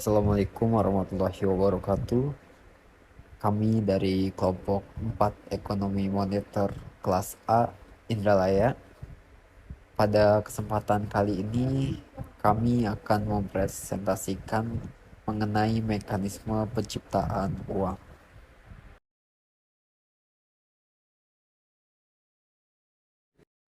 Assalamualaikum warahmatullahi wabarakatuh. Kami dari kelompok 4 Ekonomi Moneter kelas A Indralaya. Pada kesempatan kali ini kami akan mempresentasikan mengenai mekanisme penciptaan uang.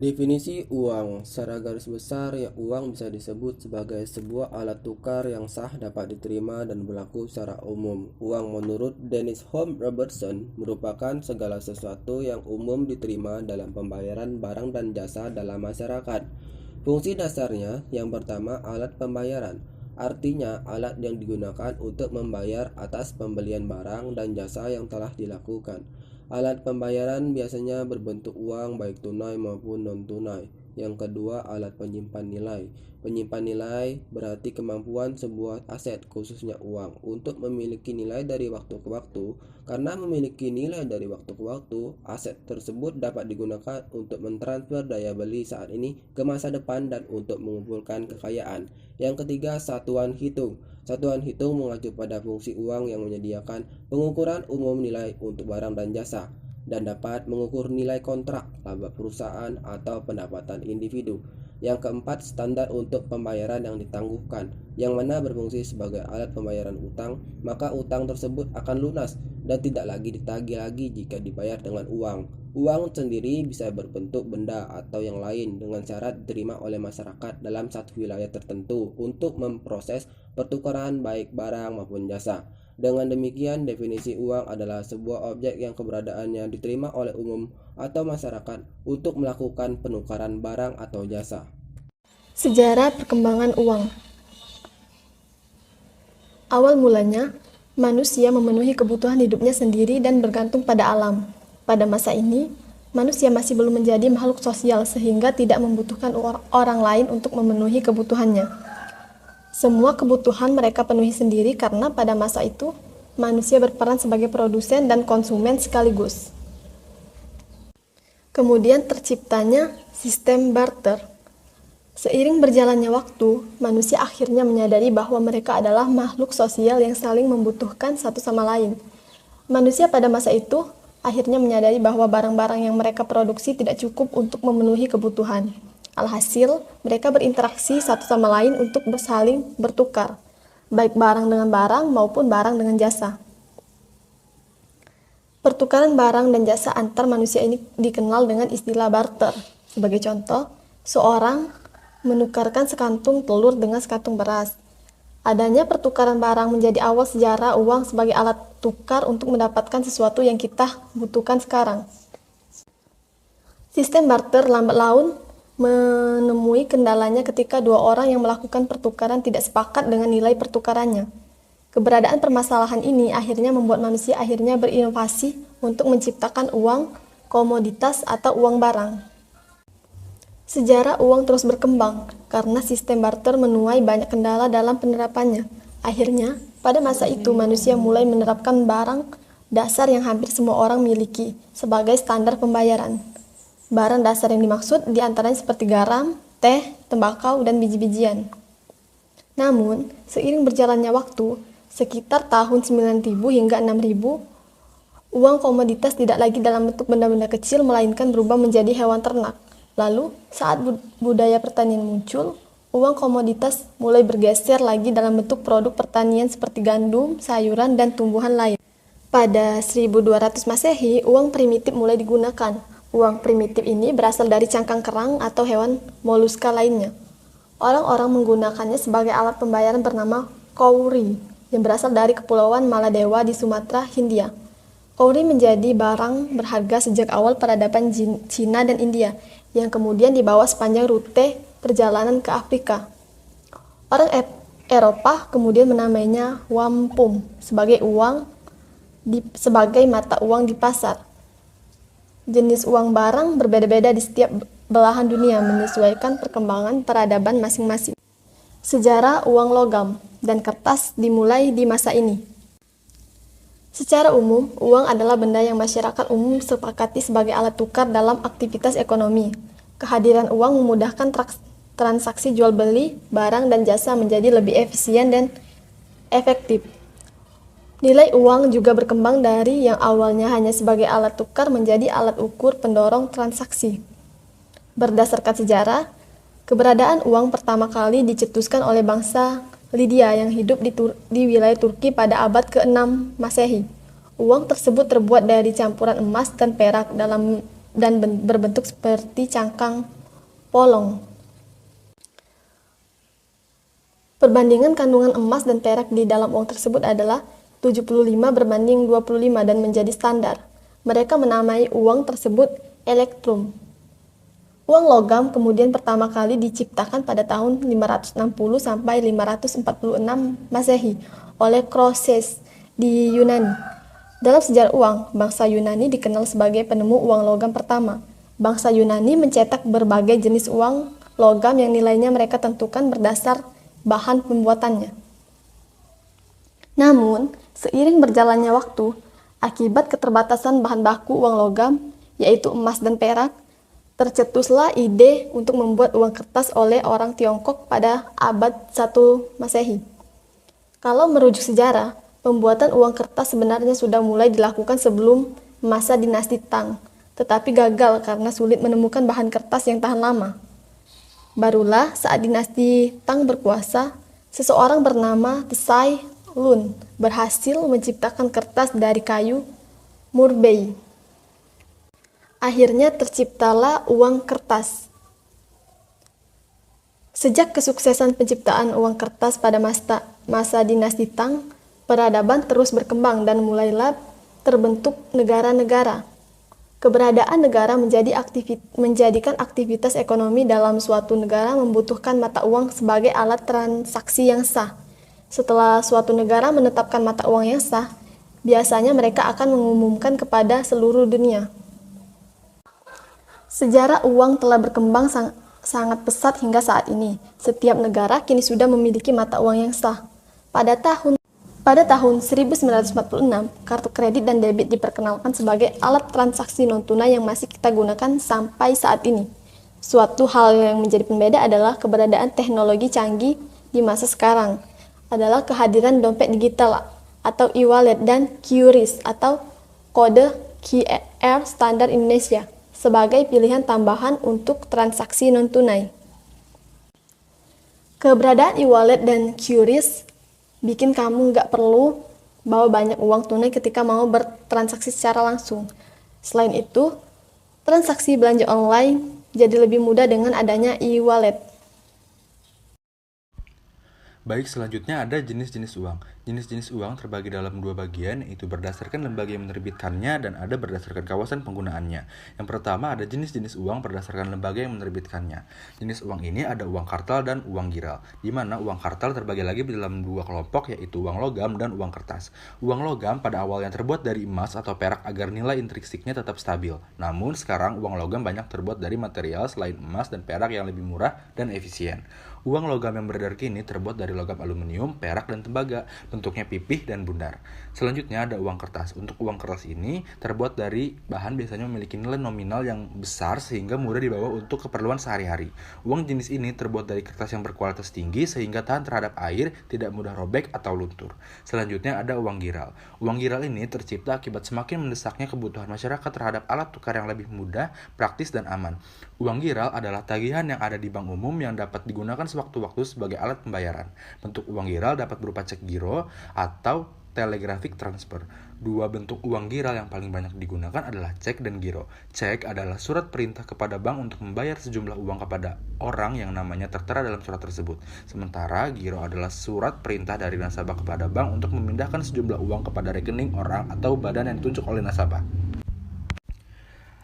Definisi uang. Secara garis besar, ya uang bisa disebut sebagai sebuah alat tukar yang sah, dapat diterima dan berlaku secara umum. Uang menurut Dennis Home Robertson merupakan segala sesuatu yang umum diterima dalam pembayaran barang dan jasa dalam masyarakat. Fungsi dasarnya yang pertama, alat pembayaran. Artinya alat yang digunakan untuk membayar atas pembelian barang dan jasa yang telah dilakukan. Alat pembayaran biasanya berbentuk uang baik tunai maupun non-tunai. Yang kedua, alat penyimpan nilai. Penyimpan nilai berarti kemampuan sebuah aset, khususnya uang, untuk memiliki nilai dari waktu ke waktu. Karena memiliki nilai dari waktu ke waktu, aset tersebut dapat digunakan untuk mentransfer daya beli saat ini ke masa depan dan untuk mengumpulkan kekayaan. Yang ketiga, satuan hitung. Satuan hitung mengacu pada fungsi uang yang menyediakan pengukuran umum nilai untuk barang dan jasa dan dapat mengukur nilai kontrak, laba perusahaan, atau pendapatan individu. Yang keempat, standar untuk pembayaran yang ditangguhkan, yang mana berfungsi sebagai alat pembayaran utang, maka utang tersebut akan lunas dan tidak lagi ditagih lagi jika dibayar dengan uang. Uang sendiri bisa berbentuk benda atau yang lain dengan syarat diterima oleh masyarakat dalam satu wilayah tertentu untuk memproses pertukaran baik barang maupun jasa. Dengan demikian, definisi uang adalah sebuah objek yang keberadaannya diterima oleh umum atau masyarakat untuk melakukan penukaran barang atau jasa. Sejarah perkembangan uang. Awal mulanya, manusia memenuhi kebutuhan hidupnya sendiri dan bergantung pada alam. Pada masa ini, manusia masih belum menjadi makhluk sosial sehingga tidak membutuhkan orang lain untuk memenuhi kebutuhannya. Semua kebutuhan mereka penuhi sendiri karena pada masa itu, manusia berperan sebagai produsen dan konsumen sekaligus. Kemudian terciptanya sistem barter. Seiring berjalannya waktu, manusia akhirnya menyadari bahwa mereka adalah makhluk sosial yang saling membutuhkan satu sama lain. Manusia pada masa itu akhirnya menyadari bahwa barang-barang yang mereka produksi tidak cukup untuk memenuhi kebutuhan. Alhasil, mereka berinteraksi satu sama lain untuk saling bertukar, baik barang dengan barang maupun barang dengan jasa. Pertukaran barang dan jasa antar manusia ini dikenal dengan istilah barter. Sebagai contoh, seorang menukarkan sekantung telur dengan sekantung beras. Adanya pertukaran barang menjadi awal sejarah uang sebagai alat tukar untuk mendapatkan sesuatu yang kita butuhkan sekarang. Sistem barter lambat laun menemui kendalanya ketika dua orang yang melakukan pertukaran tidak sepakat dengan nilai pertukarannya. Keberadaan permasalahan ini akhirnya membuat manusia akhirnya berinovasi untuk menciptakan uang, komoditas, atau uang barang. Sejarah uang terus berkembang karena sistem barter menuai banyak kendala dalam penerapannya. Akhirnya, pada masa itu manusia mulai menerapkan barang dasar yang hampir semua orang miliki sebagai standar pembayaran. Barang dasar yang dimaksud diantaranya seperti garam, teh, tembakau, dan biji-bijian. Namun, seiring berjalannya waktu, sekitar tahun 9000 hingga 6000, uang komoditas tidak lagi dalam bentuk benda-benda kecil melainkan berubah menjadi hewan ternak. Lalu, saat budaya pertanian muncul, uang komoditas mulai bergeser lagi dalam bentuk produk pertanian seperti gandum, sayuran, dan tumbuhan lain. Pada 1200 Masehi, uang primitif mulai digunakan. Uang primitif ini berasal dari cangkang kerang atau hewan moluska lainnya. Orang-orang menggunakannya sebagai alat pembayaran bernama kauri, yang berasal dari Kepulauan Maladewa di Sumatera, Hindia. Kauri menjadi barang berharga sejak awal peradaban Cina dan India, yang kemudian dibawa sepanjang rute perjalanan ke Afrika. Orang Eropa kemudian menamainya wampum sebagai sebagai mata uang di pasar. Jenis uang barang berbeda-beda di setiap belahan dunia menyesuaikan perkembangan peradaban masing-masing. Sejarah uang logam dan kertas dimulai di masa ini. Secara umum, uang adalah benda yang masyarakat umum sepakati sebagai alat tukar dalam aktivitas ekonomi. Kehadiran uang memudahkan transaksi jual beli barang dan jasa menjadi lebih efisien dan efektif. Nilai uang juga berkembang dari yang awalnya hanya sebagai alat tukar menjadi alat ukur pendorong transaksi. Berdasarkan sejarah, keberadaan uang pertama kali dicetuskan oleh bangsa Lydia yang hidup di wilayah Turki pada abad ke-6 Masehi. Uang tersebut terbuat dari campuran emas dan perak dan berbentuk seperti cangkang polong. Perbandingan kandungan emas dan perak di dalam uang tersebut adalah 75:25 dan menjadi standar. Mereka menamai uang tersebut elektrum. Uang logam kemudian pertama kali diciptakan pada tahun 560 sampai 546 Masehi oleh Croesus di Yunani. Dalam sejarah uang, bangsa Yunani dikenal sebagai penemu uang logam pertama. Bangsa Yunani mencetak berbagai jenis uang logam yang nilainya mereka tentukan berdasar bahan pembuatannya. Namun, seiring berjalannya waktu, akibat keterbatasan bahan baku uang logam, yaitu emas dan perak, tercetuslah ide untuk membuat uang kertas oleh orang Tiongkok pada abad 1 Masehi. Kalau merujuk sejarah, pembuatan uang kertas sebenarnya sudah mulai dilakukan sebelum masa dinasti Tang, tetapi gagal karena sulit menemukan bahan kertas yang tahan lama. Barulah saat dinasti Tang berkuasa, seseorang bernama Tsai Lun berhasil menciptakan kertas dari kayu murbei. Akhirnya terciptalah uang kertas. Sejak kesuksesan penciptaan uang kertas pada masa dinasti Tang, peradaban terus berkembang dan mulailah terbentuk negara-negara. Keberadaan negara menjadikan aktivitas ekonomi dalam suatu negara membutuhkan mata uang sebagai alat transaksi yang sah. Setelah suatu negara menetapkan mata uang yang sah, biasanya mereka akan mengumumkan kepada seluruh dunia. Sejarah uang telah berkembang sangat pesat hingga saat ini. Setiap negara kini sudah memiliki mata uang yang sah. Pada tahun 1946, kartu kredit dan debit diperkenalkan sebagai alat transaksi non-tunai yang masih kita gunakan sampai saat ini. Suatu hal yang menjadi pembeda adalah keberadaan teknologi canggih di masa sekarang. Adalah kehadiran dompet digital atau e-wallet dan QRIS atau kode QR standar Indonesia sebagai pilihan tambahan untuk transaksi non-tunai. Keberadaan e-wallet dan QRIS bikin kamu nggak perlu bawa banyak uang tunai ketika mau bertransaksi secara langsung. Selain itu, transaksi belanja online jadi lebih mudah dengan adanya e-wallet. Baik, selanjutnya ada jenis-jenis uang. Jenis-jenis uang terbagi dalam dua bagian, yaitu berdasarkan lembaga yang menerbitkannya dan ada berdasarkan kawasan penggunaannya. Yang pertama ada jenis-jenis uang berdasarkan lembaga yang menerbitkannya. Jenis uang ini ada uang kartal dan uang giral, di mana uang kartal terbagi lagi dalam dua kelompok, yaitu uang logam dan uang kertas. Uang logam pada awalnya terbuat dari emas atau perak agar nilai intrinsiknya tetap stabil. Namun sekarang uang logam banyak terbuat dari material selain emas dan perak yang lebih murah dan efisien. Uang logam yang beredar kini terbuat dari logam aluminium, perak, dan tembaga, bentuknya pipih dan bundar. Selanjutnya ada uang kertas. Untuk uang kertas ini terbuat dari bahan biasanya memiliki nilai nominal yang besar sehingga mudah dibawa untuk keperluan sehari-hari. Uang jenis ini terbuat dari kertas yang berkualitas tinggi sehingga tahan terhadap air, tidak mudah robek atau luntur. Selanjutnya ada uang giral. Uang giral ini tercipta akibat semakin mendesaknya kebutuhan masyarakat terhadap alat tukar yang lebih mudah, praktis, dan aman. Uang giral adalah tagihan yang ada di bank umum yang dapat digunakan sewaktu-waktu sebagai alat pembayaran. Bentuk uang giral dapat berupa cek giro atau telegraphic transfer. Dua bentuk uang giral yang paling banyak digunakan adalah cek dan giro. Cek adalah surat perintah kepada bank untuk membayar sejumlah uang kepada orang yang namanya tertera dalam surat tersebut. Sementara giro adalah surat perintah dari nasabah kepada bank untuk memindahkan sejumlah uang kepada rekening orang atau badan yang ditunjuk oleh nasabah.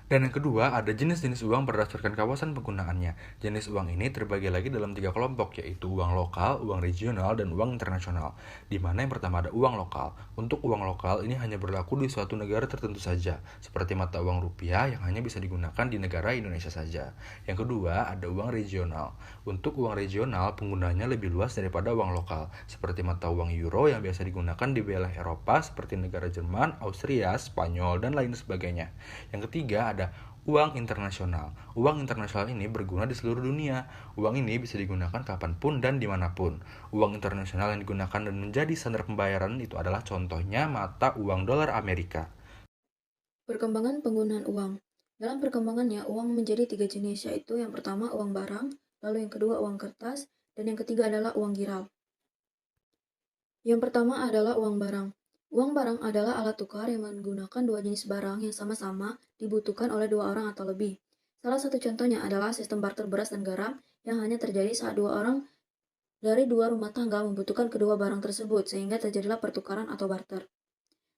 Dan yang kedua, ada jenis-jenis uang berdasarkan kawasan penggunaannya. Jenis uang ini terbagi lagi dalam 3 kelompok, yaitu uang lokal, uang regional, dan uang internasional. Di mana yang pertama ada uang lokal. Untuk uang lokal ini hanya berlaku di suatu negara tertentu saja, seperti mata uang rupiah yang hanya bisa digunakan di negara Indonesia saja. Yang kedua, ada uang regional. Untuk uang regional, penggunanya lebih luas daripada uang lokal, seperti mata uang euro yang biasa digunakan di wilayah Eropa seperti negara Jerman, Austria, Spanyol, dan lain sebagainya. Yang ketiga, ada Uang internasional. Uang internasional ini berguna di seluruh dunia. Uang ini bisa digunakan kapanpun dan dimanapun. Uang internasional yang digunakan dan menjadi standar pembayaran itu adalah contohnya mata uang dolar Amerika. Perkembangan penggunaan uang. Dalam perkembangannya, uang menjadi 3 jenis, yaitu yang pertama uang barang, lalu yang kedua uang kertas, dan yang ketiga adalah uang giral. Yang pertama adalah uang barang. Uang barang adalah alat tukar yang menggunakan dua jenis barang yang sama-sama dibutuhkan oleh dua orang atau lebih. Salah satu contohnya adalah sistem barter beras dan garam yang hanya terjadi saat dua orang dari dua rumah tangga membutuhkan kedua barang tersebut, sehingga terjadilah pertukaran atau barter.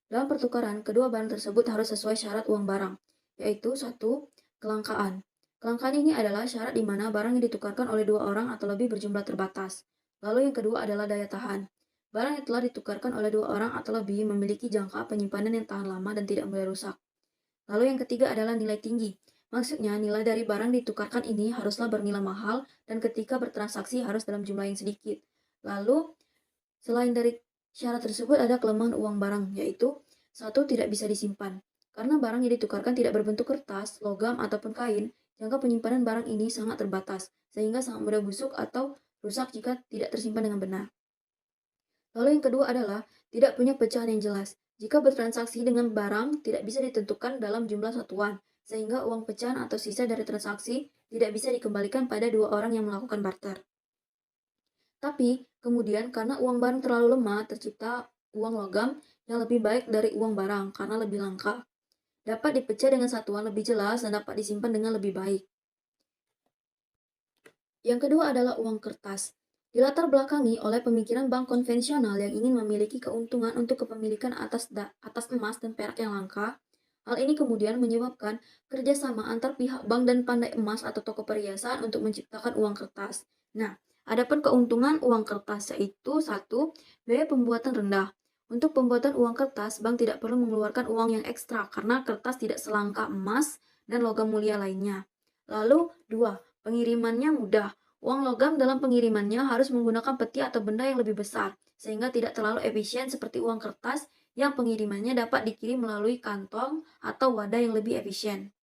Dalam pertukaran, kedua barang tersebut harus sesuai syarat uang barang, yaitu satu, kelangkaan. Kelangkaan ini adalah syarat di mana barang yang ditukarkan oleh dua orang atau lebih berjumlah terbatas. Lalu yang kedua adalah daya tahan. Barang yang telah ditukarkan oleh dua orang atau lebih memiliki jangka penyimpanan yang tahan lama dan tidak mudah rusak. Lalu yang ketiga adalah nilai tinggi. Maksudnya, nilai dari barang ditukarkan ini haruslah bernilai mahal dan ketika bertransaksi harus dalam jumlah yang sedikit. Lalu, selain dari syarat tersebut ada kelemahan uang barang, yaitu satu, tidak bisa disimpan. Karena barang yang ditukarkan tidak berbentuk kertas, logam, ataupun kain, jangka penyimpanan barang ini sangat terbatas, sehingga sangat mudah busuk atau rusak jika tidak tersimpan dengan benar. Lalu yang kedua adalah tidak punya pecahan yang jelas. Jika bertransaksi dengan barang tidak bisa ditentukan dalam jumlah satuan, sehingga uang pecahan atau sisa dari transaksi tidak bisa dikembalikan pada dua orang yang melakukan barter. Tapi, kemudian karena uang barang terlalu lemah, tercipta uang logam yang lebih baik dari uang barang karena lebih langka. Dapat dipecah dengan satuan lebih jelas dan dapat disimpan dengan lebih baik. Yang kedua adalah uang kertas. Dilatar belakangi oleh pemikiran bank konvensional yang ingin memiliki keuntungan untuk kepemilikan atas emas dan perak yang langka. Hal ini kemudian menyebabkan kerjasama antar pihak bank dan pandai emas atau toko perhiasan untuk menciptakan uang kertas. Nah, adapun keuntungan uang kertas yaitu satu, biaya pembuatan rendah. Untuk pembuatan uang kertas, bank tidak perlu mengeluarkan uang yang ekstra karena kertas tidak selangka emas dan logam mulia lainnya. Lalu, dua, pengirimannya mudah. Uang logam dalam pengirimannya harus menggunakan peti atau benda yang lebih besar, sehingga tidak terlalu efisien seperti uang kertas yang pengirimannya dapat dikirim melalui kantong atau wadah yang lebih efisien.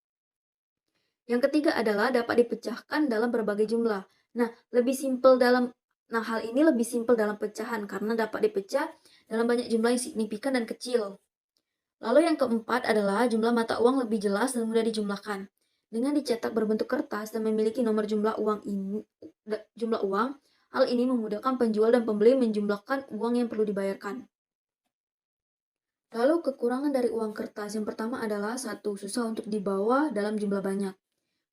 Yang ketiga adalah dapat dipecahkan dalam berbagai jumlah. Hal ini lebih simpel dalam pecahan karena dapat dipecah dalam banyak jumlah yang signifikan dan kecil. Lalu yang keempat adalah jumlah mata uang lebih jelas dan mudah dijumlahkan. Dengan dicetak berbentuk kertas dan memiliki nomor jumlah uang, hal ini memudahkan penjual dan pembeli menjumlahkan uang yang perlu dibayarkan. Lalu kekurangan dari uang kertas yang pertama adalah satu, susah untuk dibawa dalam jumlah banyak.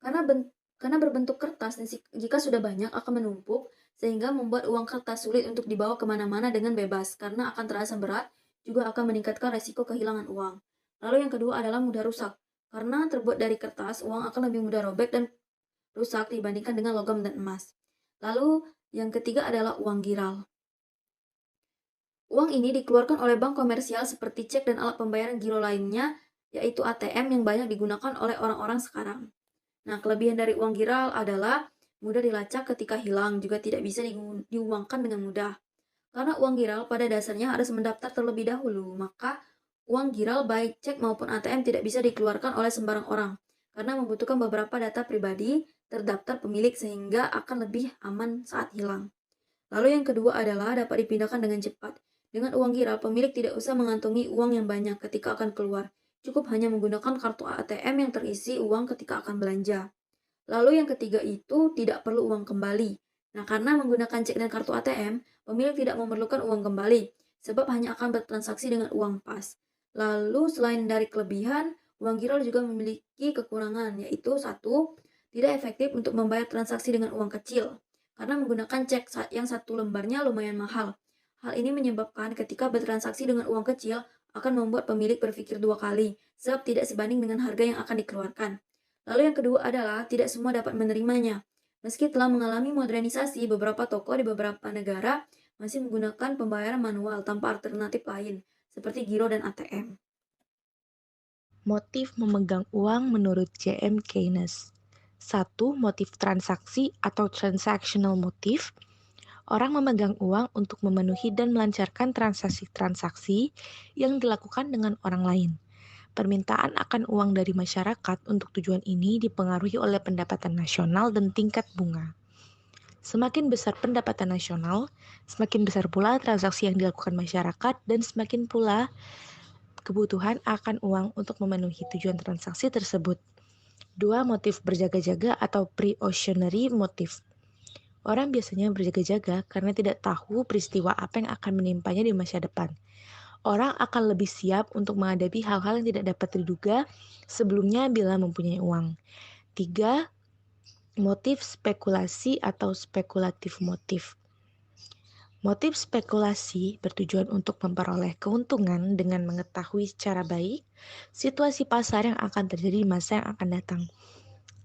Karena berbentuk kertas dan jika sudah banyak akan menumpuk, sehingga membuat uang kertas sulit untuk dibawa kemana-mana dengan bebas karena akan terasa berat, juga akan meningkatkan resiko kehilangan uang. Lalu yang kedua adalah mudah rusak. Karena terbuat dari kertas, uang akan lebih mudah robek dan rusak dibandingkan dengan logam dan emas. Lalu yang ketiga adalah uang giral. Uang ini dikeluarkan oleh bank komersial seperti cek dan alat pembayaran giro lainnya, yaitu ATM yang banyak digunakan oleh orang-orang sekarang. Nah, kelebihan dari uang giral adalah mudah dilacak ketika hilang, juga tidak bisa diuangkan dengan mudah. Karena uang giral pada dasarnya harus mendaftar terlebih dahulu, maka uang giral baik cek maupun ATM tidak bisa dikeluarkan oleh sembarang orang, karena membutuhkan beberapa data pribadi terdaftar pemilik sehingga akan lebih aman saat hilang. Lalu yang kedua adalah dapat dipindahkan dengan cepat. Dengan uang giral, pemilik tidak usah mengantongi uang yang banyak ketika akan keluar. Cukup hanya menggunakan kartu ATM yang terisi uang ketika akan belanja. Lalu yang ketiga itu tidak perlu uang kembali. Nah, karena menggunakan cek dan kartu ATM, pemilik tidak memerlukan uang kembali, sebab hanya akan bertransaksi dengan uang pas. Lalu selain dari kelebihan, uang giral juga memiliki kekurangan, yaitu satu, tidak efektif untuk membayar transaksi dengan uang kecil, karena menggunakan cek yang satu lembarnya lumayan mahal. Hal ini menyebabkan ketika bertransaksi dengan uang kecil akan membuat pemilik berpikir dua kali, sebab tidak sebanding dengan harga yang akan dikeluarkan. Lalu yang kedua adalah tidak semua dapat menerimanya. Meski telah mengalami modernisasi, beberapa toko di beberapa negara masih menggunakan pembayaran manual tanpa alternatif lain, seperti giro dan ATM. Motif memegang uang menurut J.M. Keynes. 1. Motif transaksi atau transactional motif. Orang memegang uang untuk memenuhi dan melancarkan transaksi-transaksi yang dilakukan dengan orang lain. Permintaan akan uang dari masyarakat untuk tujuan ini dipengaruhi oleh pendapatan nasional dan tingkat bunga. Semakin besar pendapatan nasional, semakin besar pula transaksi yang dilakukan masyarakat dan semakin pula kebutuhan akan uang untuk memenuhi tujuan transaksi tersebut. 2. Motif berjaga-jaga atau precautionary motive. Orang biasanya berjaga-jaga karena tidak tahu peristiwa apa yang akan menimpanya di masa depan. Orang akan lebih siap untuk menghadapi hal-hal yang tidak dapat diduga sebelumnya bila mempunyai uang. 3. Motif spekulasi atau spekulatif motif. Motif spekulasi bertujuan untuk memperoleh keuntungan dengan mengetahui secara baik situasi pasar yang akan terjadi di masa yang akan datang.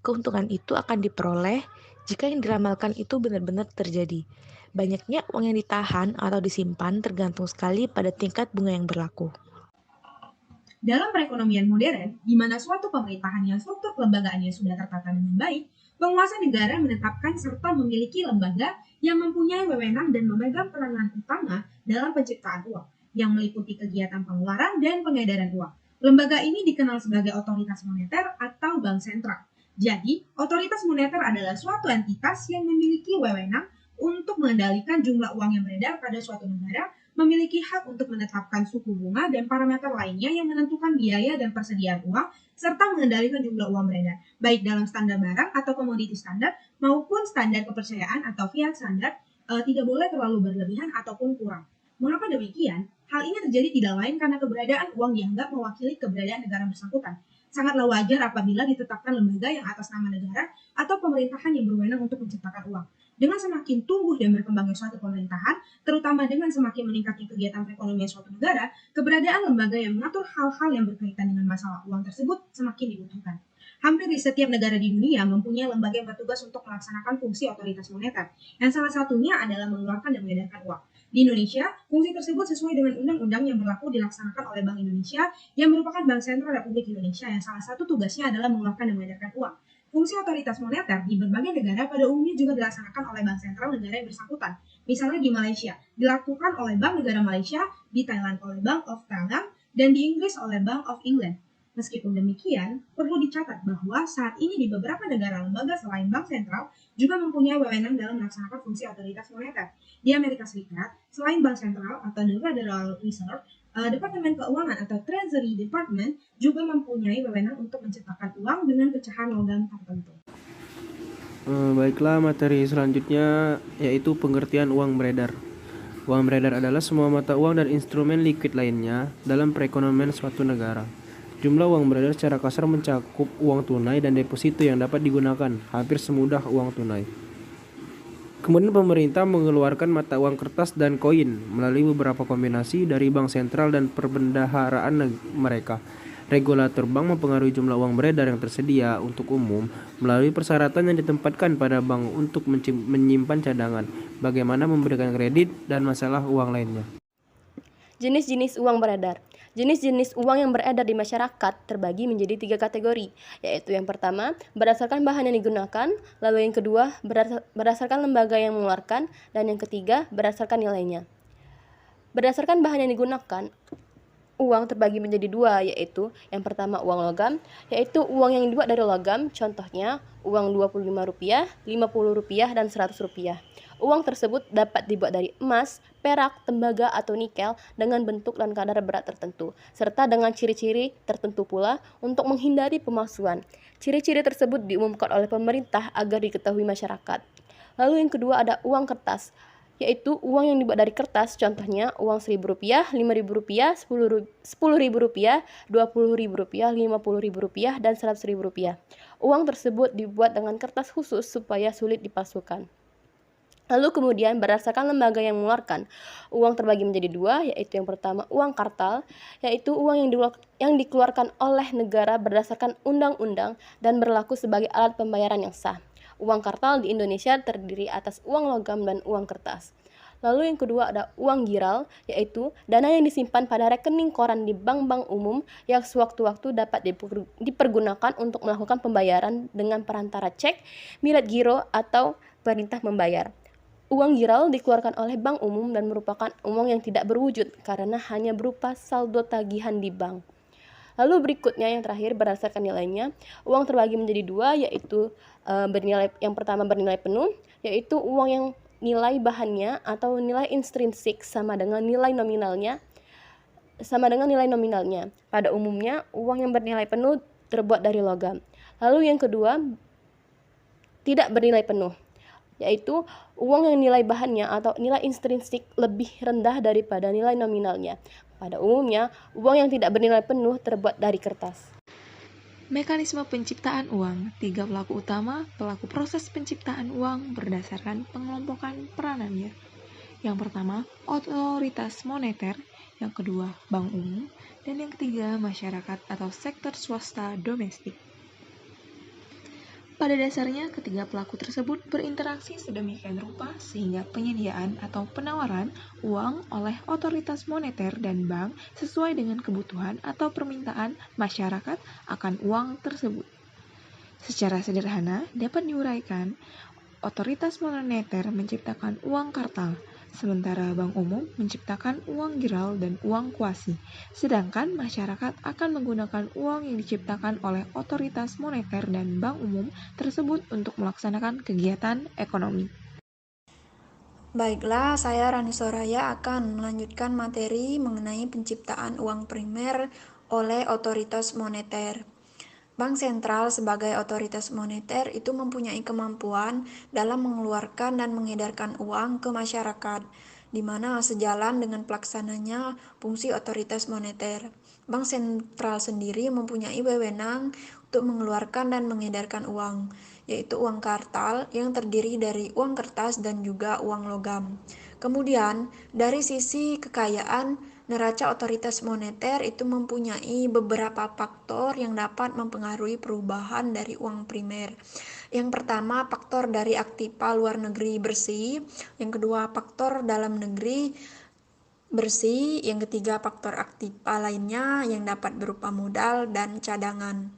Keuntungan itu akan diperoleh jika yang diramalkan itu benar-benar terjadi. Banyaknya uang yang ditahan atau disimpan tergantung sekali pada tingkat bunga yang berlaku. Dalam perekonomian modern, di mana suatu pemerintahan yang struktur kelembagaannya sudah tertata dengan baik, penguasa negara menetapkan serta memiliki lembaga yang mempunyai wewenang dan memegang peranan utama dalam penciptaan uang, yang meliputi kegiatan pengeluaran dan pengedaran uang. Lembaga ini dikenal sebagai otoritas moneter atau bank sentral. Jadi, otoritas moneter adalah suatu entitas yang memiliki wewenang untuk mengendalikan jumlah uang yang beredar pada suatu negara, memiliki hak untuk menetapkan suku bunga dan parameter lainnya yang menentukan biaya dan persediaan uang, serta mengendalikan jumlah uang beredar, baik dalam standar barang atau komoditi standar maupun standar kepercayaan atau fiat standar, tidak boleh terlalu berlebihan ataupun kurang. Mengapa demikian? Hal ini terjadi tidak lain karena keberadaan uang dianggap mewakili keberadaan negara bersangkutan. Sangatlah wajar apabila ditetapkan lembaga yang atas nama negara atau pemerintahan yang berwenang untuk menciptakan uang. Dengan semakin tumbuh dan berkembangnya suatu pemerintahan, terutama dengan semakin meningkatnya kegiatan perekonomian suatu negara, keberadaan lembaga yang mengatur hal-hal yang berkaitan dengan masalah uang tersebut semakin dibutuhkan. Hampir di setiap negara di dunia mempunyai lembaga yang bertugas untuk melaksanakan fungsi otoritas moneter, yang salah satunya adalah mengeluarkan dan mengedarkan uang. Di Indonesia, fungsi tersebut sesuai dengan undang-undang yang berlaku dilaksanakan oleh Bank Indonesia yang merupakan Bank Sentral Republik Indonesia yang salah satu tugasnya adalah mengeluarkan dan mengedarkan uang. Fungsi otoritas moneter di berbagai negara pada umumnya juga dilaksanakan oleh bank sentral negara yang bersangkutan. Misalnya di Malaysia, dilakukan oleh Bank Negara Malaysia, di Thailand oleh Bank of Thailand, dan di Inggris oleh Bank of England. Meskipun demikian, perlu dicatat bahwa saat ini di beberapa negara lembaga selain bank sentral juga mempunyai wewenang dalam melaksanakan fungsi otoritas moneter. Di Amerika Serikat, selain bank sentral atau The Federal Reserve, Departemen Keuangan atau Treasury Department juga mempunyai wewenang untuk menciptakan uang dengan pecahan logam tertentu. Baiklah, materi selanjutnya yaitu pengertian uang beredar. Uang beredar adalah semua mata uang dan instrumen liquid lainnya dalam perekonomian suatu negara. Jumlah uang beredar secara kasar mencakup uang tunai dan deposito yang dapat digunakan, hampir semudah uang tunai. Kemudian pemerintah mengeluarkan mata uang kertas dan koin melalui beberapa kombinasi dari bank sentral dan perbendaharaan mereka. Regulator bank mempengaruhi jumlah uang beredar yang tersedia untuk umum melalui persyaratan yang ditempatkan pada bank untuk menyimpan cadangan, bagaimana memberikan kredit, dan masalah uang lainnya. Jenis-jenis uang beredar. Jenis-jenis uang yang beredar di masyarakat terbagi menjadi 3 kategori, yaitu yang pertama, berdasarkan bahan yang digunakan, lalu yang kedua, berdasarkan lembaga yang mengeluarkan, dan yang ketiga, berdasarkan nilainya. Berdasarkan bahan yang digunakan, uang terbagi menjadi 2, yaitu yang pertama uang logam, yaitu uang yang dibuat dari logam, contohnya uang Rp25, Rp50, dan Rp100. Uang tersebut dapat dibuat dari emas, perak, tembaga, atau nikel dengan bentuk dan kadar berat tertentu, serta dengan ciri-ciri tertentu pula untuk menghindari pemalsuan. Ciri-ciri tersebut diumumkan oleh pemerintah agar diketahui masyarakat. Lalu yang kedua ada uang kertas, yaitu uang yang dibuat dari kertas, contohnya uang Rp1.000, Rp5.000, Rp10.000, Rp20.000, Rp50.000, dan Rp100.000. Uang tersebut dibuat dengan kertas khusus supaya sulit dipalsukan. Lalu kemudian berdasarkan lembaga yang mengeluarkan, uang terbagi menjadi 2, yaitu yang pertama uang kartal, yaitu uang yang dikeluarkan oleh negara berdasarkan undang-undang dan berlaku sebagai alat pembayaran yang sah. Uang kartal di Indonesia terdiri atas uang logam dan uang kertas. Lalu yang kedua ada uang giral, yaitu dana yang disimpan pada rekening koran di bank-bank umum yang sewaktu-waktu dapat dipergunakan untuk melakukan pembayaran dengan perantara cek, milet giro, atau perintah membayar. Uang giral dikeluarkan oleh bank umum dan merupakan uang yang tidak berwujud karena hanya berupa saldo tagihan di bank. Lalu berikutnya yang terakhir berdasarkan nilainya, uang terbagi menjadi dua, yaitu yang pertama bernilai penuh, yaitu uang yang nilai bahannya atau nilai intrinsik sama dengan nilai nominalnya. Pada umumnya, uang yang bernilai penuh terbuat dari logam. Lalu yang kedua, tidak bernilai penuh, yaitu uang yang nilai bahannya atau nilai intrinsik lebih rendah daripada nilai nominalnya. Pada umumnya, uang yang tidak bernilai penuh terbuat dari kertas. Mekanisme penciptaan uang. 3 pelaku utama pelaku proses penciptaan uang berdasarkan pengelompokan peranannya. Yang pertama, otoritas moneter, yang kedua, bank umum, dan yang ketiga, masyarakat atau sektor swasta domestik. Pada dasarnya, ketiga pelaku tersebut berinteraksi sedemikian rupa sehingga penyediaan atau penawaran uang oleh otoritas moneter dan bank sesuai dengan kebutuhan atau permintaan masyarakat akan uang tersebut. Secara sederhana, dapat diuraikan, otoritas moneter menciptakan uang kartal, sementara bank umum menciptakan uang giral dan uang kuasi, sedangkan masyarakat akan menggunakan uang yang diciptakan oleh otoritas moneter dan bank umum tersebut untuk melaksanakan kegiatan ekonomi. Baiklah, saya Rani Soraya akan melanjutkan materi mengenai penciptaan uang primer oleh otoritas moneter. Bank sentral sebagai otoritas moneter itu mempunyai kemampuan dalam mengeluarkan dan mengedarkan uang ke masyarakat, di mana sejalan dengan pelaksananya fungsi otoritas moneter. Bank sentral sendiri mempunyai wewenang untuk mengeluarkan dan mengedarkan uang, yaitu uang kartal yang terdiri dari uang kertas dan juga uang logam. Kemudian, dari sisi kekayaan, neraca otoritas moneter itu mempunyai beberapa faktor yang dapat mempengaruhi perubahan dari uang primer. Yang pertama, faktor dari aktiva luar negeri bersih. Yang kedua, faktor dalam negeri bersih. Yang ketiga, faktor aktiva lainnya yang dapat berupa modal dan cadangan.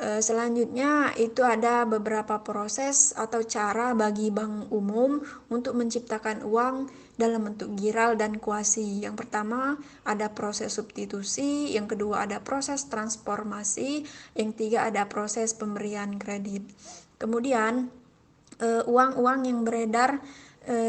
Selanjutnya itu ada beberapa proses atau cara bagi bank umum untuk menciptakan uang dalam bentuk giral dan kuasi. Yang pertama ada proses substitusi, yang kedua ada proses transformasi, yang ketiga ada proses pemberian kredit. Kemudian uang-uang yang beredar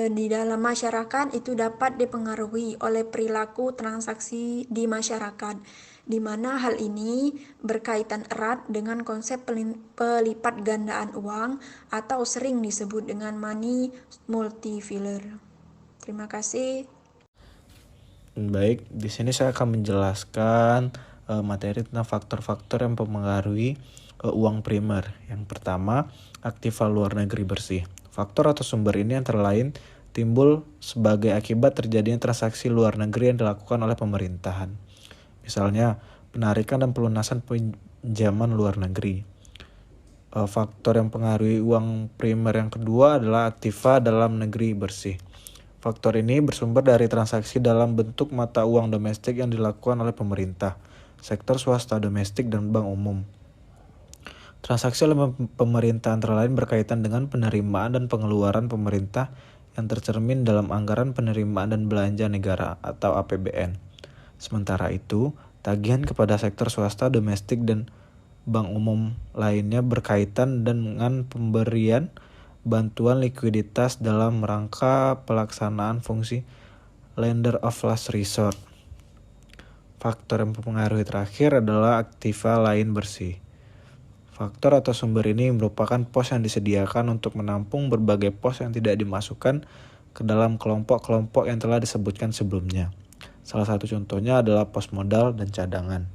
di dalam masyarakat itu dapat dipengaruhi oleh perilaku transaksi di masyarakat, di mana hal ini berkaitan erat dengan konsep pelipat gandaan uang atau sering disebut dengan money multiplier. Terima kasih. Baik, di sini saya akan menjelaskan materi tentang faktor-faktor yang mempengaruhi uang primer. Yang pertama, aktiva luar negeri bersih. Faktor atau sumber ini antara lain timbul sebagai akibat terjadinya transaksi luar negeri yang dilakukan oleh pemerintahan. Misalnya, penarikan dan pelunasan pinjaman luar negeri. Faktor yang mempengaruhi uang primer yang kedua adalah aktiva dalam negeri bersih. Faktor ini bersumber dari transaksi dalam bentuk mata uang domestik yang dilakukan oleh pemerintah, sektor swasta domestik, dan bank umum. Transaksi oleh pemerintah antara lain berkaitan dengan penerimaan dan pengeluaran pemerintah yang tercermin dalam anggaran penerimaan dan belanja negara atau APBN. Sementara itu, tagihan kepada sektor swasta domestik dan bank umum lainnya berkaitan dengan pemberian bantuan likuiditas dalam rangka pelaksanaan fungsi lender of last resort. Faktor yang mempengaruhi terakhir adalah aktiva lain bersih. Faktor atau sumber ini merupakan pos yang disediakan untuk menampung berbagai pos yang tidak dimasukkan ke dalam kelompok-kelompok yang telah disebutkan sebelumnya. Salah satu contohnya adalah pos modal dan cadangan.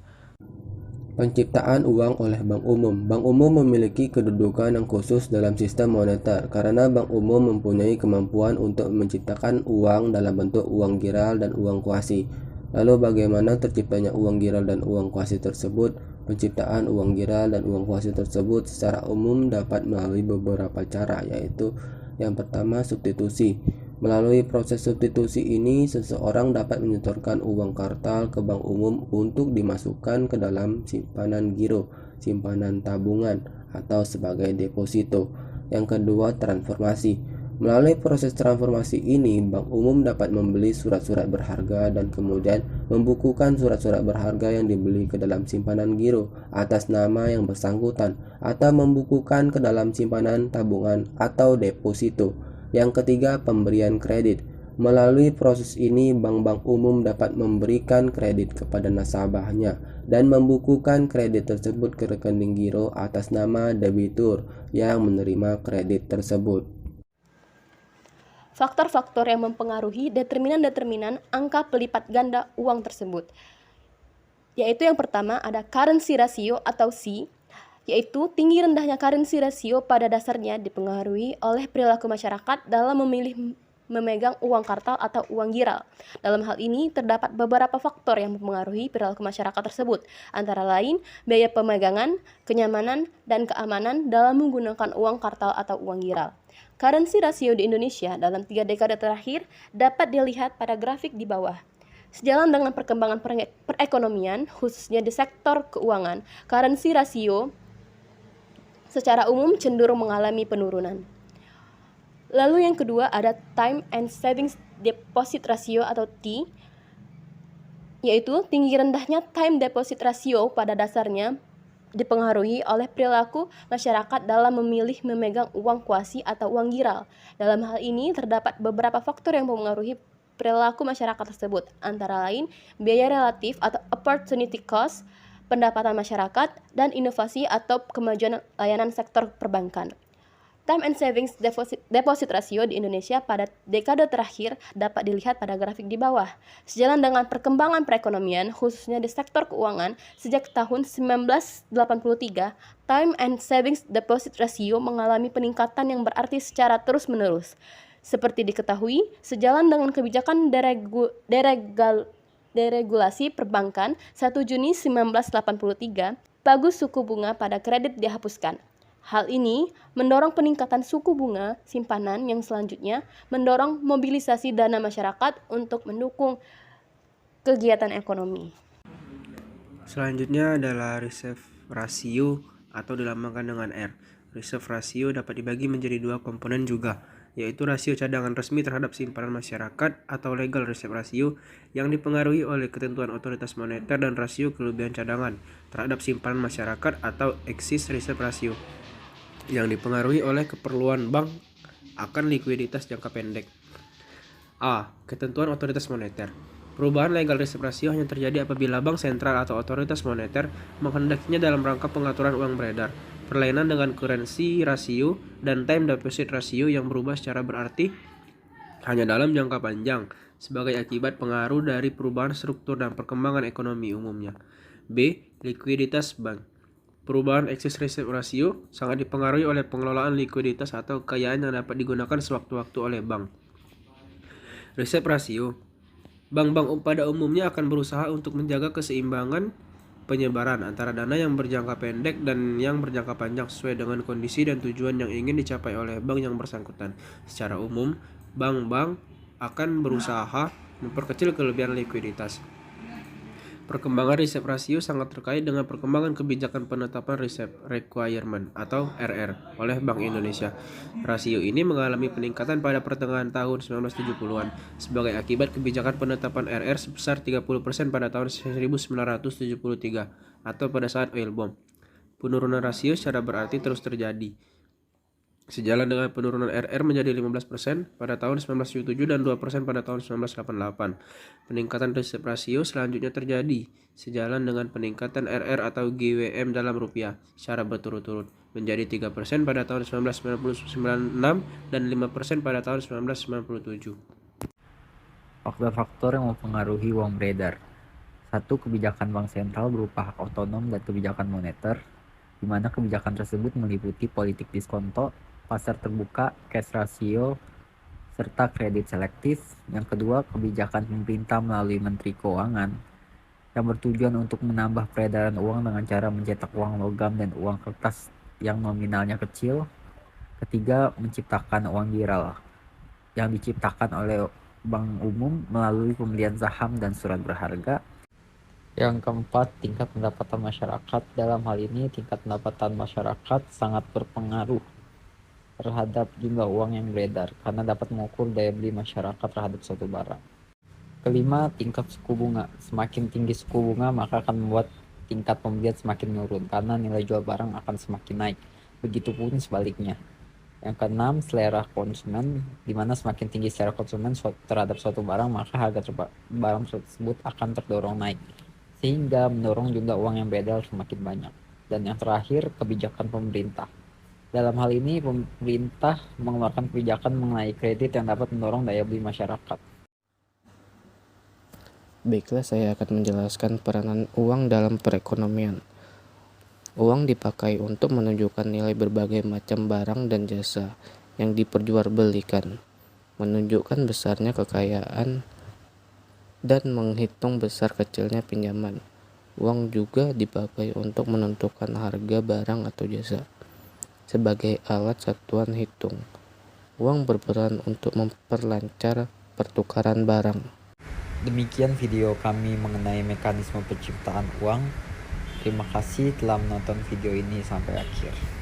Penciptaan uang oleh bank umum. Bank umum memiliki kedudukan yang khusus dalam sistem moneter karena bank umum mempunyai kemampuan untuk menciptakan uang dalam bentuk uang giral dan uang kuasi. Lalu bagaimana terciptanya uang giral dan uang kuasi tersebut? Penciptaan uang giral dan uang kuasi tersebut secara umum dapat melalui beberapa cara, yaitu yang pertama substitusi. Melalui proses substitusi ini, seseorang dapat menyetorkan uang kartal ke bank umum untuk dimasukkan ke dalam simpanan giro, simpanan tabungan, atau sebagai deposito. Yang kedua, transformasi. Melalui proses transformasi ini, bank umum dapat membeli surat-surat berharga dan kemudian membukukan surat-surat berharga yang dibeli ke dalam simpanan giro atas nama yang bersangkutan atau membukukan ke dalam simpanan tabungan atau deposito. Yang ketiga, pemberian kredit. Melalui proses ini, bank-bank umum dapat memberikan kredit kepada nasabahnya dan membukukan kredit tersebut ke rekening giro atas nama debitur yang menerima kredit tersebut. Faktor-faktor yang mempengaruhi determinan-determinan angka pelipat ganda uang tersebut, yaitu yang pertama ada currency ratio atau C, yaitu tinggi rendahnya currency ratio pada dasarnya dipengaruhi oleh perilaku masyarakat dalam memilih memegang uang kartal atau uang giral. Dalam hal ini terdapat beberapa faktor yang mempengaruhi perilaku masyarakat tersebut, antara lain biaya pemegangan, kenyamanan, dan keamanan dalam menggunakan uang kartal atau uang giral. Currency ratio di Indonesia dalam 3 dekade terakhir dapat dilihat pada grafik di bawah. Sejalan dengan perkembangan perekonomian, khususnya di sektor keuangan, currency ratio secara umum cenderung mengalami penurunan. Lalu yang kedua ada Time and Savings Deposit Ratio atau T, yaitu tinggi rendahnya time deposit ratio pada dasarnya dipengaruhi oleh perilaku masyarakat dalam memilih memegang uang kuasi atau uang giral. Dalam hal ini terdapat beberapa faktor yang mempengaruhi perilaku masyarakat tersebut, antara lain biaya relatif atau opportunity cost, pendapatan masyarakat, dan inovasi atau kemajuan layanan sektor perbankan. Time and Savings Deposit Ratio di Indonesia pada dekade terakhir dapat dilihat pada grafik di bawah. Sejalan dengan perkembangan perekonomian, khususnya di sektor keuangan, sejak tahun 1983, Time and Savings Deposit Ratio mengalami peningkatan yang berarti secara terus-menerus. Seperti diketahui, sejalan dengan kebijakan deregulasi perbankan 1 Juni 1983, pagu suku bunga pada kredit dihapuskan. Hal ini mendorong peningkatan suku bunga simpanan yang selanjutnya mendorong mobilisasi dana masyarakat untuk mendukung kegiatan ekonomi. Selanjutnya adalah reserve ratio atau dilambangkan dengan R. Reserve ratio dapat dibagi menjadi dua komponen juga, yaitu rasio cadangan resmi terhadap simpanan masyarakat atau legal reserve ratio yang dipengaruhi oleh ketentuan otoritas moneter dan rasio kelebihan cadangan terhadap simpanan masyarakat atau excess reserve ratio yang dipengaruhi oleh keperluan bank akan likuiditas jangka pendek. A. Ketentuan otoritas moneter. Perubahan legal reserve ratio hanya terjadi apabila bank sentral atau otoritas moneter menghendakinya dalam rangka pengaturan uang beredar. Perlainan dengan currency ratio dan time deposit ratio yang berubah secara berarti hanya dalam jangka panjang sebagai akibat pengaruh dari perubahan struktur dan perkembangan ekonomi umumnya. B. Likuiditas bank. Perubahan excess reserve ratio sangat dipengaruhi oleh pengelolaan likuiditas atau kekayaan yang dapat digunakan sewaktu-waktu oleh bank. Reserve ratio. Bank-bank pada umumnya akan berusaha untuk menjaga keseimbangan penyebaran antara dana yang berjangka pendek dan yang berjangka panjang sesuai dengan kondisi dan tujuan yang ingin dicapai oleh bank yang bersangkutan. Secara umum, bank-bank akan berusaha memperkecil kelebihan likuiditas. Perkembangan reserve ratio sangat terkait dengan perkembangan kebijakan penetapan reserve requirement atau RR oleh Bank Indonesia. Rasio ini mengalami peningkatan pada pertengahan tahun 1970-an sebagai akibat kebijakan penetapan RR sebesar 30% pada tahun 1973 atau pada saat oil bomb. Penurunan rasio secara berarti terus terjadi. Sejalan dengan penurunan RR menjadi 15% pada tahun 1977 dan 2% pada tahun 1988. Peningkatan reserve ratio selanjutnya terjadi sejalan dengan peningkatan RR atau GWM dalam rupiah secara berturut-turut menjadi 3% pada tahun 1996 dan 5% pada tahun 1997. Faktor-faktor yang mempengaruhi uang beredar. 1. Kebijakan bank sentral berupa hak otonom dan kebijakan moneter, di mana kebijakan tersebut meliputi politik diskonto, pasar terbuka, cash ratio, serta kredit selektif. Yang kedua, kebijakan pemerintah melalui Menteri Keuangan yang bertujuan untuk menambah peredaran uang dengan cara mencetak uang logam dan uang kertas yang nominalnya kecil. Ketiga, menciptakan uang giral yang diciptakan oleh bank umum melalui pembelian saham dan surat berharga. Yang keempat, tingkat pendapatan masyarakat. Dalam hal ini, tingkat pendapatan masyarakat sangat berpengaruh terhadap jumlah uang yang beredar karena dapat mengukur daya beli masyarakat terhadap suatu barang. Kelima, tingkat suku bunga. Semakin tinggi suku bunga maka akan membuat tingkat pembelian semakin menurun karena nilai jual barang akan semakin naik. Begitupun sebaliknya. Yang keenam, selera konsumen, di mana semakin tinggi selera konsumen terhadap suatu barang maka harga barang tersebut akan terdorong naik, sehingga mendorong jumlah uang yang beredar semakin banyak. Dan yang terakhir, kebijakan pemerintah. Dalam hal ini, pemerintah mengeluarkan kebijakan mengenai kredit yang dapat mendorong daya beli masyarakat. Baiklah, saya akan menjelaskan peranan uang dalam perekonomian. Uang dipakai untuk menunjukkan nilai berbagai macam barang dan jasa yang diperjualbelikan, menunjukkan besarnya kekayaan, dan menghitung besar kecilnya pinjaman. Uang juga dipakai untuk menentukan harga barang atau jasa. Sebagai alat satuan hitung, uang berperan untuk memperlancar pertukaran barang. Demikian video kami mengenai mekanisme penciptaan uang. Terima kasih telah menonton video ini sampai akhir.